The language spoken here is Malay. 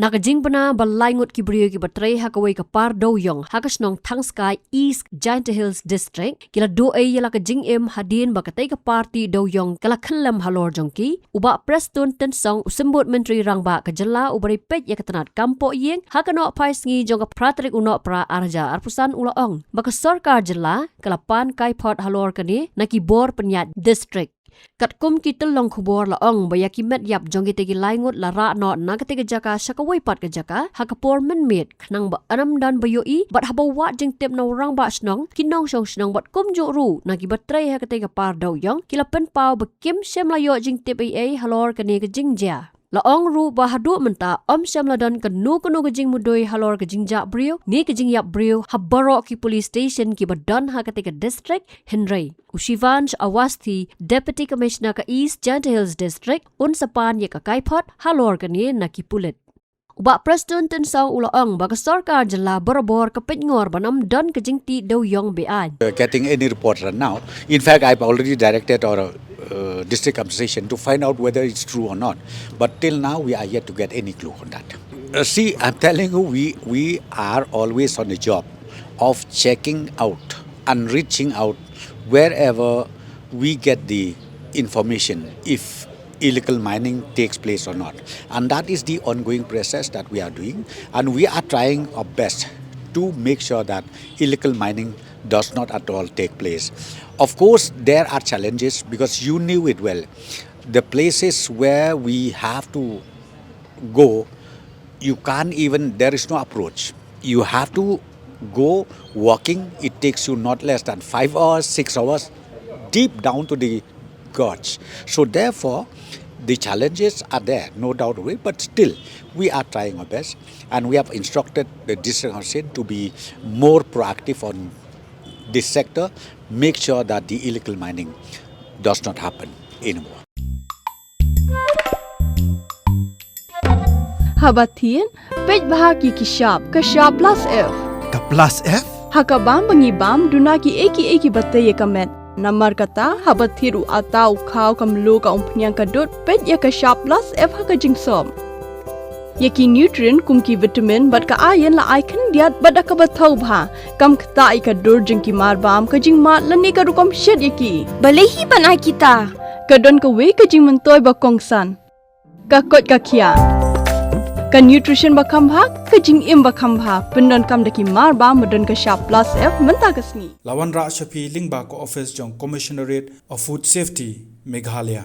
Naka Jingbna balai Ngut ki brio ki batray hakaway ka par Dewïong hakas nong Thang Sky East Giant Hills District kila do ay yala ka Jingim hadin bakatay ka party Dewïong kala kanlam Halor jongki uba prestun tensong usimbut menteri rangba ka jala ubari pej ya katanat kampo yeng hakano pais ngi jong ka pratrik uno pra arja arpusan ulaong baka Sorkar jala kalapan Kaiphod Halor kani nakibor Pynïaid District. Kat kum kita long kubor laong bayaki met yap jong kita gilai Ngut lara no na ketika jaka sakawai pat ke jaka hakapor menmit nang ba anam dan bayoi bat habawa jeng tip na orang ba snong kinong song snong bat kum jo ru na ki batrai ha ketika par Dewïong kila pen pau bekim sem layo jeng tip ai Halor kani ke jingjia. Laong ru bahadu menta om syamladan kenu ke jing mudoi Halor ke jingja brio ni ke jingyap brio habaro ki police station ki badan ha ketika district Henry Ushivansh Awasthi Deputy Commissioner ka East Giant Hills District un sapan ye ka Kaiphod Halor ke ni na ki pulit uba Preston tensau ulaong baka Sorkar jala borobor ke penyngor banam dan ke jingti Dewïong bean getting any report right now. In fact, I've already directed our district administration to find out whether it's true or not. But till now, we are yet to get any clue on that. See, I'm telling you, we are always on the job of checking out and reaching out wherever we get the information if illegal mining takes place or not. And that is the ongoing process that we are doing. And we are trying our best to make sure that illegal mining does not at all take place. Of course, there are challenges because you knew it well. The places where we have to go, you can't even, there is no approach. You have to go walking. It takes you not less than 5 hours, 6 hours, deep down to the gorge. So therefore, the challenges are there, no doubt of it, but still, we are trying our best. And we have instructed the district council to be more proactive on this sector, make sure that the illegal mining does not happen anymore. Habatin, pej bahagi kishab, kashab plus F. Ka plus F? Hakabam bangibam dunaki eki batay kamet. Namar kata habathiru atau kau kamlu ka umpnyang kadut pej ya kashab plus F haka jingsom. Yaki nutrient kumki vitamin bat ka ayan la icon diat bat ka bathau bha kam khta ka dur jingki mar bam ka jing mat lani ka rukom shed yaki balehi bana kita ka don ka we ka jing mentoy ba kongsan ka kot ka khia ka nutrition ba kham bha ka jing im ba kham bha pendon kam daki mar bam modon ka sharp plus F menta kasni Lawan Ra Shafi Lingba ko office jong Commissionerate of Food Safety Meghalaya